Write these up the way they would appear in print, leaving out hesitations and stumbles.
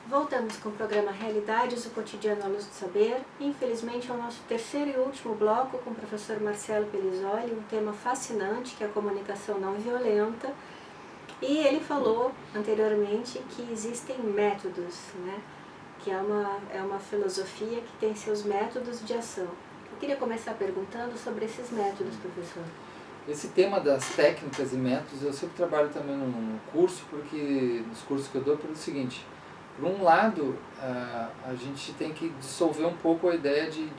Voltamos com o programa Realidades, o Cotidiano à Luz do Saber. Infelizmente é o nosso terceiro e último bloco com o professor Marcelo Pellizzoli, um tema fascinante que é a comunicação não violenta. E ele falou anteriormente que existem métodos, né? Que é uma filosofia que tem seus métodos de ação. Eu queria começar perguntando sobre esses métodos, professor. Esse tema das técnicas e métodos eu sempre trabalho também no curso, porque nos cursos que eu dou, pelo seguinte: por um lado, a gente tem que dissolver um pouco a ideia de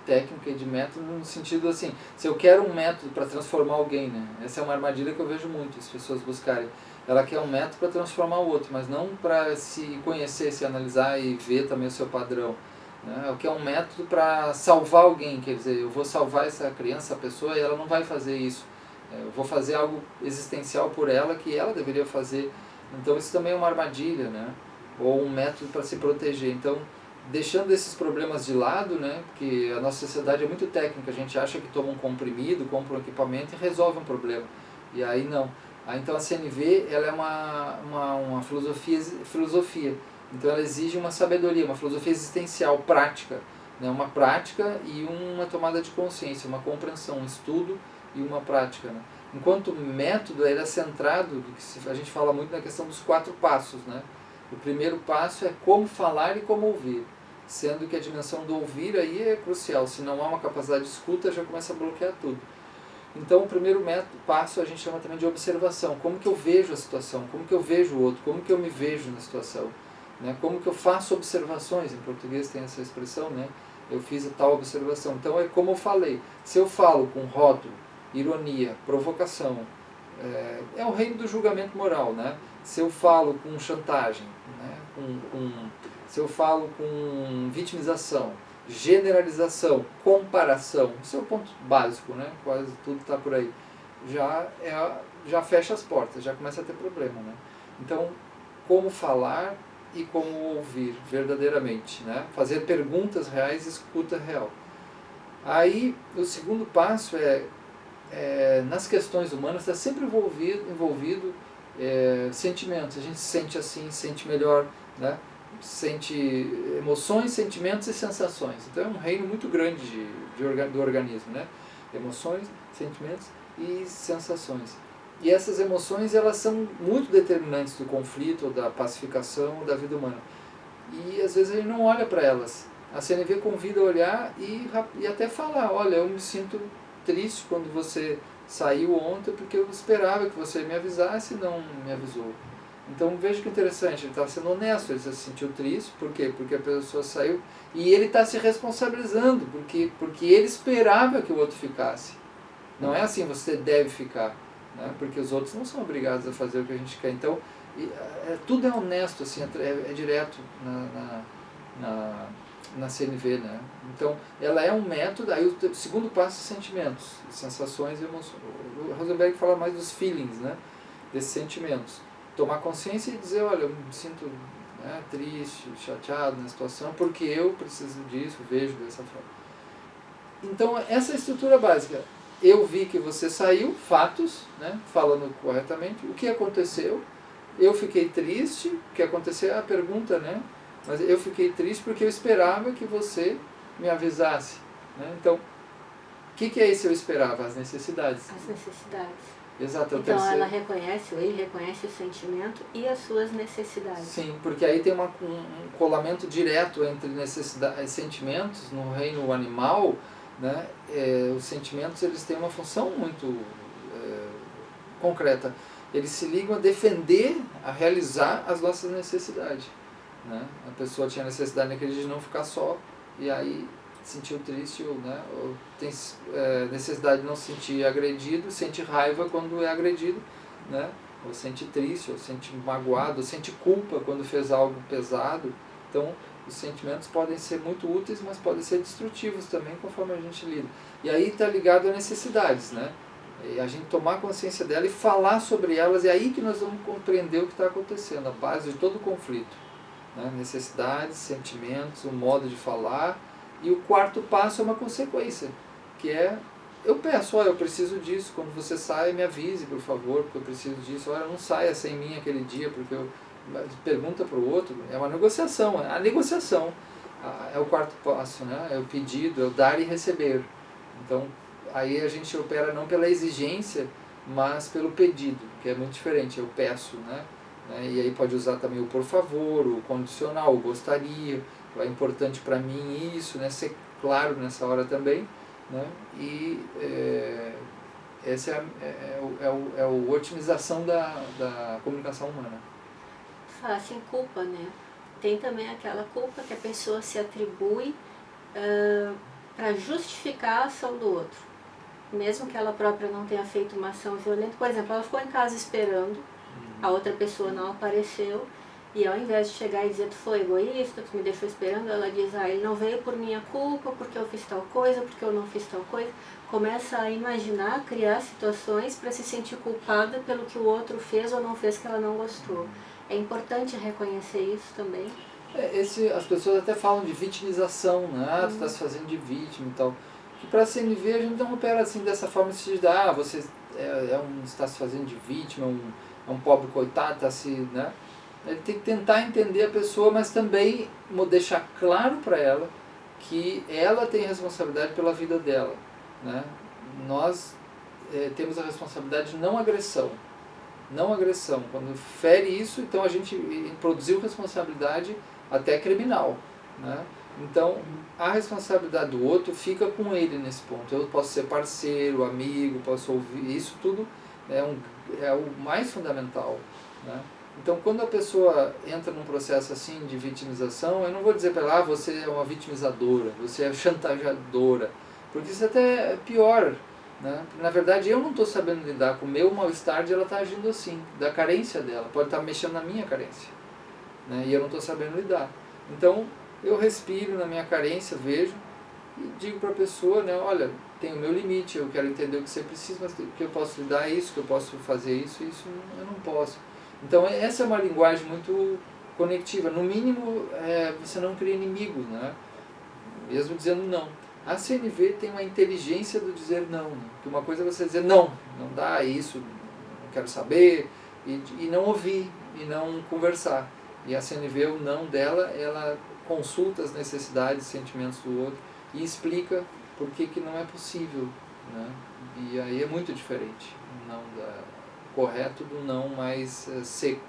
técnica e de método, no sentido assim, se eu quero um método para transformar alguém, né? Essa é uma armadilha que eu vejo muito as pessoas buscarem. Ela quer um método para transformar o outro, mas não para se conhecer, se analisar e ver também o seu padrão, né? Ela quer um método para salvar alguém, quer dizer, eu vou salvar essa criança, essa pessoa, e ela não vai fazer isso. Eu vou fazer algo existencial por ela que ela deveria fazer. Então isso também é uma armadilha, né? Ou um método para se proteger. Então, deixando esses problemas de lado, né, porque a nossa sociedade é muito técnica, a gente acha que toma um comprimido, compra um equipamento e resolve um problema. E aí não. Então a CNV ela é uma filosofia. Então ela exige uma sabedoria, uma filosofia existencial, prática. Né, uma prática e uma tomada de consciência, uma compreensão, um estudo e uma prática. Né. Enquanto o método ele é centrado, a gente fala muito na questão dos 4 passos, né? O primeiro passo é como falar e como ouvir, sendo que a dimensão do ouvir aí é crucial. Se não há uma capacidade de escuta, já começa a bloquear tudo. Então o primeiro passo a gente chama também de observação. Como que eu vejo a situação, como que eu vejo o outro, como que eu me vejo na situação, né? Como que eu faço observações, em português tem essa expressão, né? Eu fiz a tal observação. Então é como eu falei, se eu falo com rótulo, ironia, provocação, é o reino do julgamento moral, né? Se eu falo com chantagem, né? Se eu falo com vitimização, generalização, comparação, isso é o ponto básico, né? Quase tudo está por aí. Já fecha as portas, já começa a ter problema, né? Então, como falar e como ouvir verdadeiramente, né? Fazer perguntas reais e escuta real. Aí, o segundo passo nas questões humanas está sempre envolvido sentimentos. A gente se sente assim, se sente melhor, né? Sente emoções, sentimentos e sensações. Então é um reino muito grande do organismo, né? Emoções, sentimentos e sensações. E essas emoções elas são muito determinantes do conflito, da pacificação, da vida humana. E às vezes a gente não olha para elas. A CNV convida a olhar e até falar: olha, eu me sinto triste quando você saiu ontem porque eu esperava que você me avisasse e não me avisou. Então veja que interessante, ele está sendo honesto, ele se sentiu triste, por quê? Porque a pessoa saiu e ele está se responsabilizando, porque ele esperava que o outro ficasse. Não é assim, você deve ficar, né? Porque os outros não são obrigados a fazer o que a gente quer. Então tudo é honesto, assim, é direto na CNV, né? Então, ela é um método. Aí o segundo passo é sentimentos, sensações e emoções. O Rosenberg fala mais dos feelings, né? Desses sentimentos. Tomar consciência e dizer: olha, eu me sinto, né, triste, chateado na situação, porque eu preciso disso, vejo dessa forma. Então, essa é a estrutura básica. Eu vi que você saiu, fatos, né? Falando corretamente, o que aconteceu. Eu fiquei triste, o que aconteceu é a pergunta, né? Mas eu fiquei triste porque eu esperava que você me avisasse, né? Então, o que é isso eu esperava? As necessidades. As necessidades. Exato. Então ela reconhece, ou ele reconhece o sentimento e as suas necessidades. Sim, porque aí tem um colamento direto entre necessidades e sentimentos. No reino animal, né? Os sentimentos eles têm uma função muito concreta. Eles se ligam a defender, a realizar as nossas necessidades. Né? A pessoa tinha necessidade naquele dia de não ficar só, e aí sentiu triste, ou tem necessidade de não se sentir agredido, sente raiva quando é agredido, né? Ou sente triste, ou sente magoado, ou sente culpa quando fez algo pesado. Então, os sentimentos podem ser muito úteis, mas podem ser destrutivos também, conforme a gente lida. E aí está ligado a necessidades, né? E a gente tomar consciência dela e falar sobre elas, é aí que nós vamos compreender o que está acontecendo, a base de todo o conflito. Né? Necessidades, sentimentos, o modo de falar. E o quarto passo é uma consequência, que é: eu peço, olha, eu preciso disso, quando você sai me avise, por favor, porque eu preciso disso. Olha, não saia sem mim aquele dia, porque pergunta para o outro, é uma negociação. A negociação é o quarto passo, né? É o pedido, é o dar e receber. Então, aí a gente opera não pela exigência, mas pelo pedido, que é muito diferente, eu peço, né? E aí pode usar também o por favor, o condicional, o gostaria, é importante para mim isso, né? Ser claro nessa hora também, né? E essa é a otimização da comunicação humana. Fala assim, culpa, né? Tem também aquela culpa que a pessoa se atribui para justificar a ação do outro. Mesmo que ela própria não tenha feito uma ação violenta. Por exemplo, ela ficou em casa esperando, a outra pessoa não apareceu, e ao invés de chegar e dizer tu foi egoísta, tu me deixou esperando, ela diz, ele não veio por minha culpa, porque eu fiz tal coisa, porque eu não fiz tal coisa. Começa a imaginar, criar situações para se sentir culpada pelo que o outro fez ou não fez que ela não gostou. É importante reconhecer isso também. As pessoas até falam de vitimização, né? Tu está se fazendo de vítima e tal. Que para a CNV a gente não opera assim dessa forma, se diz, você está se fazendo de vítima, é um pobre coitado, está se, né? Ele tem que tentar entender a pessoa, mas também deixar claro para ela que ela tem responsabilidade pela vida dela, né? Nós temos a responsabilidade de não agressão. Não agressão. Quando fere isso, então a gente produziu responsabilidade até criminal, né? Então, a responsabilidade do outro fica com ele nesse ponto. Eu posso ser parceiro, amigo, posso ouvir, isso tudo é o mais fundamental, né? Então, quando a pessoa entra num processo assim de vitimização, eu não vou dizer para ela, você é uma vitimizadora, você é chantageadora, porque isso até é pior, né? Na verdade, eu não estou sabendo lidar com o meu mal-estar de ela estar agindo assim, da carência dela, pode estar mexendo na minha carência, né? E eu não estou sabendo lidar. Então, eu respiro na minha carência, vejo e digo para a pessoa, né, olha, tem o meu limite, eu quero entender o que você precisa, mas que eu posso lhe dar isso, que eu posso fazer isso, isso eu não posso. Então essa é uma linguagem muito conectiva. No mínimo, você não cria inimigos, né? Mesmo dizendo não. A CNV tem uma inteligência do dizer não, né? Que uma coisa é você dizer não dá isso, não quero saber, e não ouvir, e não conversar. E a CNV, o não dela, ela consulta as necessidades e sentimentos do outro e explica por que não é possível, né? E aí é muito diferente o não correto do não mais seco,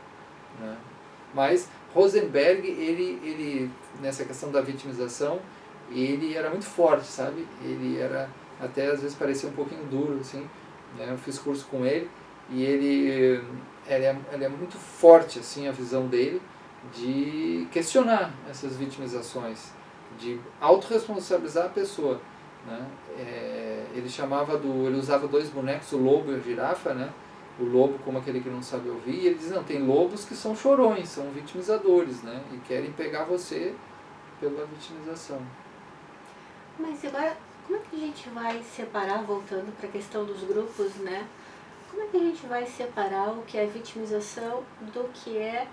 né? Mas Rosenberg, ele nessa questão da vitimização, ele era muito forte, sabe? Ele era, até às vezes parecia um pouquinho duro, assim, né? Eu fiz curso com ele e ele é muito forte, assim, a visão dele de questionar essas vitimizações, de autorresponsabilizar a pessoa, né? Ele usava dois bonecos, o lobo e a girafa, né? O lobo como aquele que não sabe ouvir, e ele diz, não, tem lobos que são chorões, são vitimizadores, né? E querem pegar você pela vitimização. Mas agora, como é que a gente vai separar, voltando para a questão dos grupos, né? Como é que a gente vai separar o que é vitimização do que é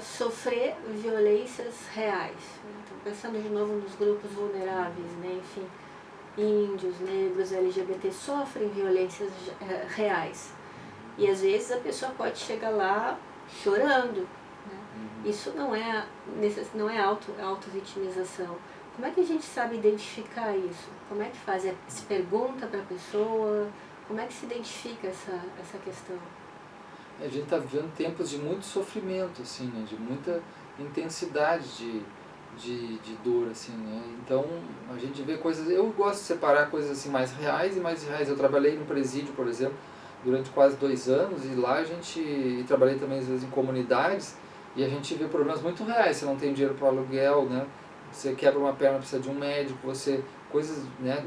sofrer violências reais? Então, pensando de novo nos grupos vulneráveis, né? Enfim, índios, negros, LGBT sofrem violências reais. E às vezes a pessoa pode chegar lá chorando, né? Isso não é auto-vitimização. Como é que a gente sabe identificar isso? Como é que faz? Se pergunta para a pessoa? Como é que se identifica essa questão? A gente está vivendo tempos de muito sofrimento, assim, né? De muita intensidade de dor, assim, né? Então a gente vê coisas. Eu gosto de separar coisas assim mais reais e mais reais. Eu trabalhei no presídio, por exemplo, durante quase 2 anos, e lá e trabalhei também às vezes em comunidades, e a gente vê problemas muito reais. Você não tem dinheiro para aluguel, né? Você quebra uma perna, precisa de um médico, coisas, né,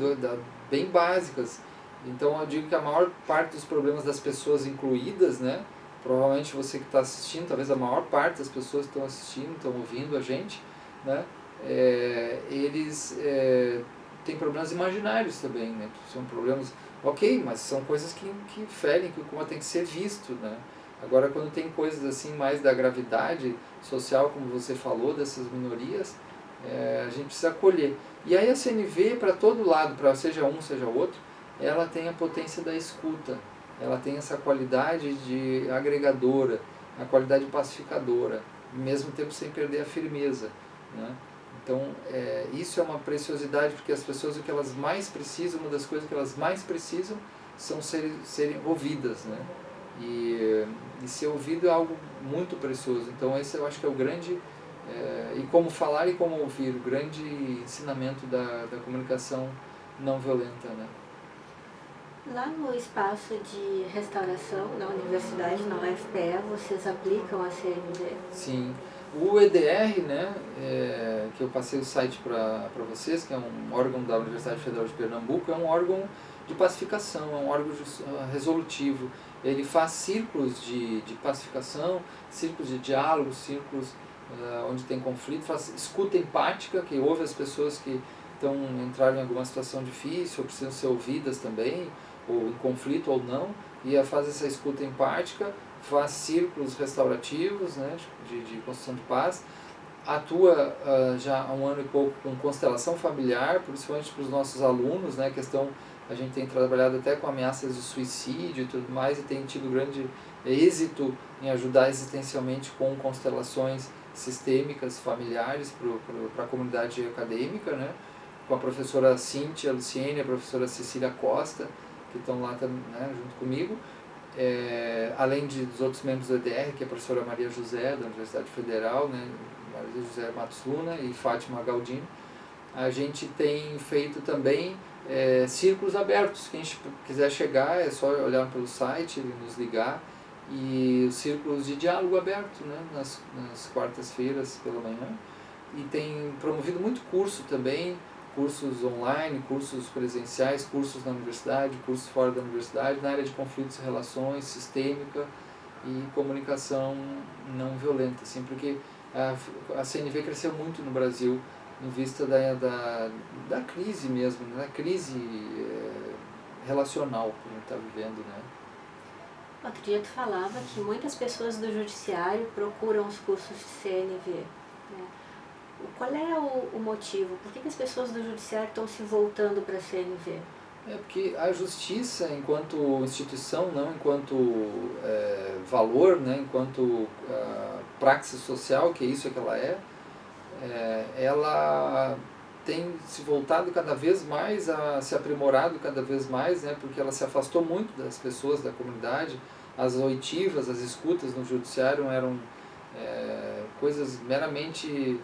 bem básicas. Então eu digo que a maior parte dos problemas das pessoas incluídas, né, provavelmente você que está assistindo, talvez a maior parte das pessoas que estão assistindo, estão ouvindo a gente, né, eles têm problemas imaginários também, né? São problemas, ok, mas são coisas que ferem, que como tem que ser visto, né? Agora, quando tem coisas assim mais da gravidade social, como você falou, dessas minorias, a gente precisa acolher. E aí a CNV, para todo lado, para seja um, seja outro, ela tem a potência da escuta, ela tem essa qualidade de agregadora, a qualidade pacificadora, ao mesmo tempo sem perder a firmeza, né? Então, isso é uma preciosidade, porque as pessoas, o que elas mais precisam, uma das coisas que elas mais precisam, são serem ouvidas, né? E ser ouvido é algo muito precioso. Então, esse eu acho que é o grande, e como falar e como ouvir, o grande ensinamento da comunicação não violenta, né? Lá no espaço de restauração, na universidade, na UFPE, vocês aplicam a CNV? Sim. O EDR, né, que eu passei o site para vocês, que é um órgão da Universidade Federal de Pernambuco, é um órgão de pacificação, é um órgão resolutivo. Ele faz círculos de pacificação, círculos de diálogo, círculos onde tem conflito, faz escuta empática, que ouve as pessoas que estão entrando em alguma situação difícil, ou precisam ser ouvidas também, ou em conflito ou não, e faz essa escuta empática, faz círculos restaurativos, né, de construção de paz, atua já há 1 ano e pouco com constelação familiar, principalmente para os nossos alunos, né, a gente tem trabalhado até com ameaças de suicídio e tudo mais, e tem tido grande êxito em ajudar existencialmente com constelações sistêmicas familiares para a comunidade acadêmica, né, com a professora Cíntia Luciene e a professora Cecília Costa, que estão lá, né, junto comigo, além dos outros membros do EDR, que é a professora Maria José, da Universidade Federal, né, Maria José Matos Luna e Fátima Galdino. A gente tem feito também círculos abertos. Quem quiser chegar é só olhar pelo site, nos ligar, e os círculos de diálogo aberto, né, nas quartas-feiras pela manhã. E tem promovido muito curso também, cursos online, cursos presenciais, cursos na universidade, cursos fora da universidade, na área de conflitos e relações, sistêmica e comunicação não violenta, assim, porque a CNV cresceu muito no Brasil em vista da crise mesmo, da crise relacional que a gente está vivendo, né? Outro dia tu falava que muitas pessoas do judiciário procuram os cursos de CNV, né? Qual é o motivo? Por que as pessoas do judiciário estão se voltando para a CNV? Porque a justiça, enquanto instituição, não enquanto valor, né, enquanto praxis social, que é isso que ela ela tem se voltado cada vez mais, se aprimorado cada vez mais, né, porque ela se afastou muito das pessoas, da comunidade. As oitivas, as escutas no judiciário eram coisas meramente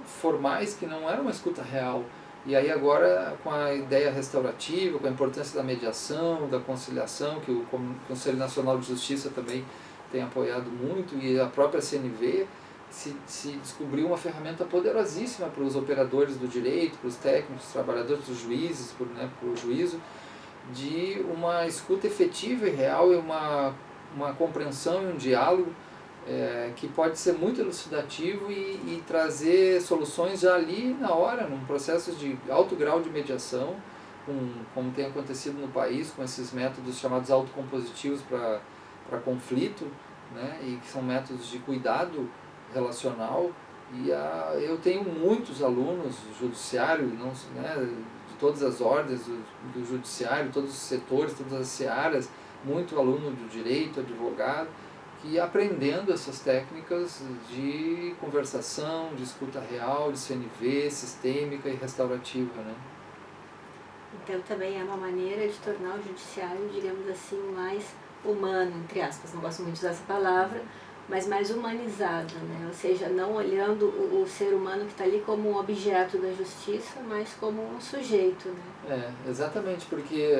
formais, que não era uma escuta real. E aí agora, com a ideia restaurativa, com a importância da mediação, da conciliação, que o Conselho Nacional de Justiça também tem apoiado muito, e a própria CNV, se descobriu uma ferramenta poderosíssima para os operadores do direito, para os técnicos, trabalhadores, dos juízes, para o juízo, de uma escuta efetiva e real, e uma compreensão e um diálogo que pode ser muito elucidativo e trazer soluções já ali na hora, num processo de alto grau de mediação, como tem acontecido no país, com esses métodos chamados autocompositivos para conflito, né, e que são métodos de cuidado relacional. E eu tenho muitos alunos do judiciário, né, de todas as ordens do judiciário, todos os setores, todas as searas, muito aluno do direito, advogado, que aprendendo essas técnicas de conversação, de escuta real, de CNV, sistêmica e restaurativa, né? Então também é uma maneira de tornar o judiciário, digamos assim, mais humano, entre aspas, não gosto muito de usar essa palavra, mas mais humanizado, né? Ou seja, não olhando o ser humano que está ali como um objeto da justiça, mas como um sujeito, né? Exatamente, porque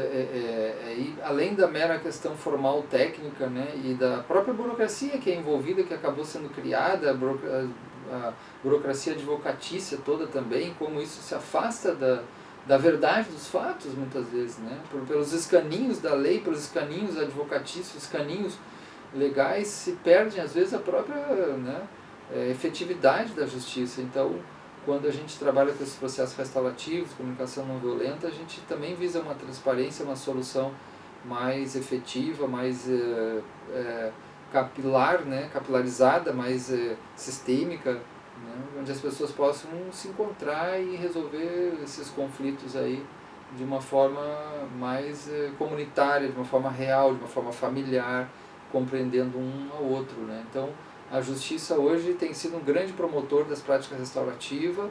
além da mera questão formal técnica, né, e da própria burocracia que é envolvida, que acabou sendo criada, a burocracia advocatícia toda também, como isso se afasta da verdade dos fatos muitas vezes, né, pelos escaninhos da lei, pelos escaninhos advocatícios, escaninhos legais, se perde às vezes a própria, né, efetividade da justiça. Então, quando a gente trabalha com esses processos restaurativos, comunicação não violenta, a gente também visa uma transparência, uma solução mais efetiva, mais capilar, né, capilarizada, mais sistêmica, né, onde as pessoas possam se encontrar e resolver esses conflitos aí de uma forma mais comunitária, de uma forma real, de uma forma familiar, compreendendo um ao outro, né? Então, a justiça hoje tem sido um grande promotor das práticas restaurativas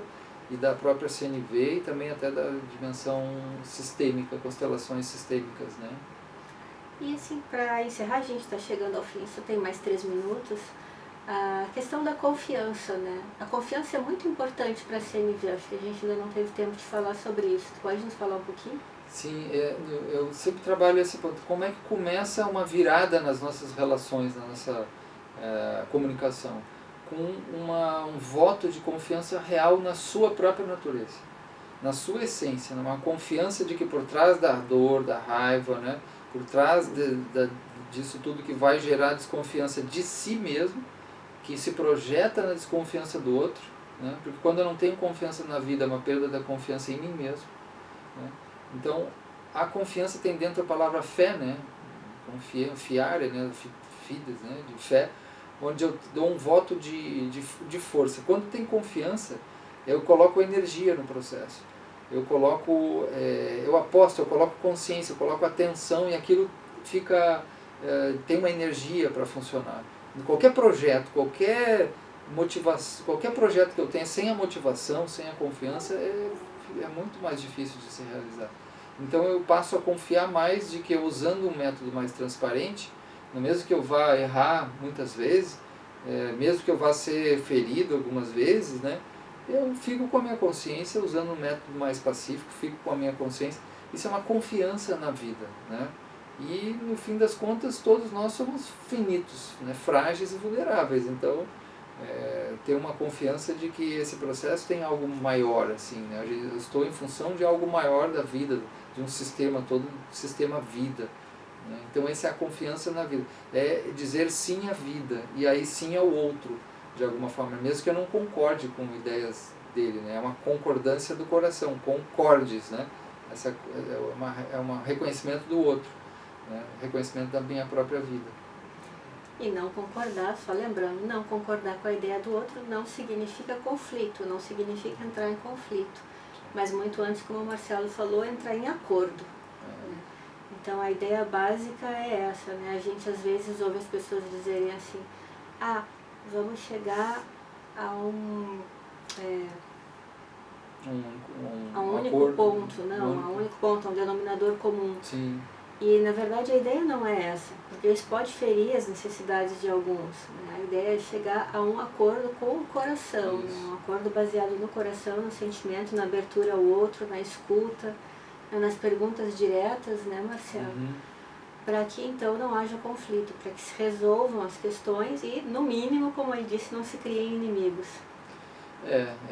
e da própria CNV e também até da dimensão sistêmica, constelações sistêmicas, né? E assim, para encerrar, a gente está chegando ao fim, só tem mais 3 minutos. A questão da confiança, né? A confiança é muito importante para a CNV, acho que a gente ainda não teve tempo de falar sobre isso. Tu pode nos falar um pouquinho? Sim, eu sempre trabalho esse ponto. Como é que começa uma virada nas nossas relações, na nossa comunicação? Com um voto de confiança real na sua própria natureza, na sua essência, uma confiança de que por trás da dor, da raiva, né, por trás disso tudo que vai gerar desconfiança de si mesmo, que se projeta na desconfiança do outro, né, porque quando eu não tenho confiança na vida, é uma perda da confiança em mim mesmo, né. Então, a confiança tem dentro a palavra fé, né, fiare, né, fides, né, de fé, onde eu dou um voto de força. Quando tem confiança, eu coloco energia no processo. Eu coloco, eu aposto, eu coloco consciência, eu coloco atenção e aquilo fica, tem uma energia para funcionar. Qualquer projeto, qualquer motivação, qualquer projeto que eu tenha sem a motivação, sem a confiança, é muito mais difícil de se realizar. Então eu passo a confiar mais de que usando um método mais transparente, mesmo que eu vá errar muitas vezes, mesmo que eu vá ser ferido algumas vezes, né, eu fico com a minha consciência usando um método mais pacífico, fico com a minha consciência. Isso é uma confiança na vida, né? E no fim das contas todos nós somos finitos, né, frágeis e vulneráveis. Então ter uma confiança de que esse processo tem algo maior, assim, né? Eu estou em função de algo maior da vida, de um sistema todo, sistema vida. Então essa é a confiança na vida, é dizer sim à vida e aí sim ao outro, de alguma forma, mesmo que eu não concorde com ideias dele, né? É uma concordância do coração, concordes, né? Essa é um reconhecimento do outro, né? Reconhecimento da minha própria vida. E não concordar, só lembrando, não concordar com a ideia do outro não significa conflito, não significa entrar em conflito, mas muito antes, como o Marcelo falou, entrar em acordo. Então a ideia básica é essa, né? A gente às vezes ouve as pessoas dizerem assim, vamos chegar a um único acordo, ponto, não, a um único ponto, a um denominador comum. Sim. E na verdade a ideia não é essa, porque isso pode ferir as necessidades de alguns, né? A ideia é chegar a um acordo com o coração, né? Um acordo baseado no coração, no sentimento, na abertura ao outro, na escuta, nas perguntas diretas, né, Marcelo? Para que então não haja conflito, para que se resolvam as questões e, no mínimo, como ele disse, não se criem inimigos.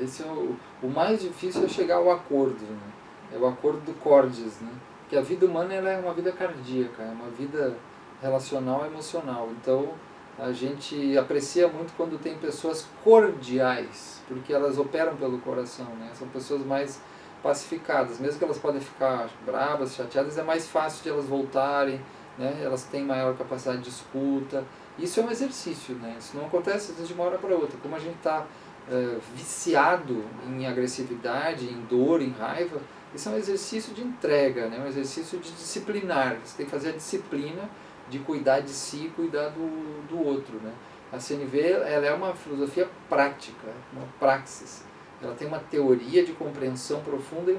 Esse é o mais difícil, é chegar ao acordo, né? É o acordo do cordes, né? Porque a vida humana ela é uma vida cardíaca, é uma vida relacional e emocional. Então a gente aprecia muito quando tem pessoas cordiais, porque elas operam pelo coração, né? São pessoas mais pacificadas, mesmo que elas podem ficar bravas, chateadas, é mais fácil de elas voltarem, né? Elas têm maior capacidade de escuta. Isso é um exercício, né? Isso não acontece de uma hora para outra. Como a gente está viciado em agressividade, em dor, em raiva, isso é um exercício de entrega, né? Um exercício de disciplinar. Você tem que fazer a disciplina de cuidar de si e cuidar do outro, né? A CNV ela é uma filosofia prática, uma praxis. Ela tem uma teoria de compreensão profunda e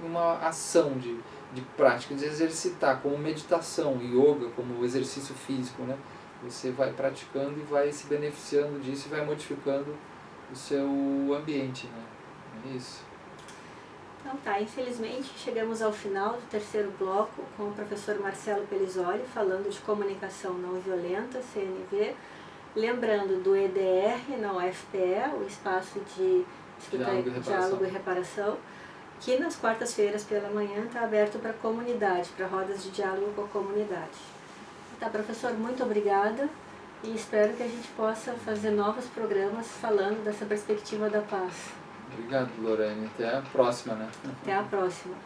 uma ação de prática, de exercitar, como meditação, yoga, como exercício físico, né? Você vai praticando e vai se beneficiando disso e vai modificando o seu ambiente, né? É isso. Então tá, infelizmente chegamos ao final do terceiro bloco com o professor Marcelo Pelizoli falando de comunicação não violenta, CNV, lembrando do EDR na UFPE, o espaço de diálogo e reparação, que nas quartas-feiras pela manhã está aberto para a comunidade, para rodas de diálogo com a comunidade. Tá, professor, muito obrigada e espero que a gente possa fazer novos programas falando dessa perspectiva da paz. Obrigado, Lorene. Até a próxima, né? Até a próxima.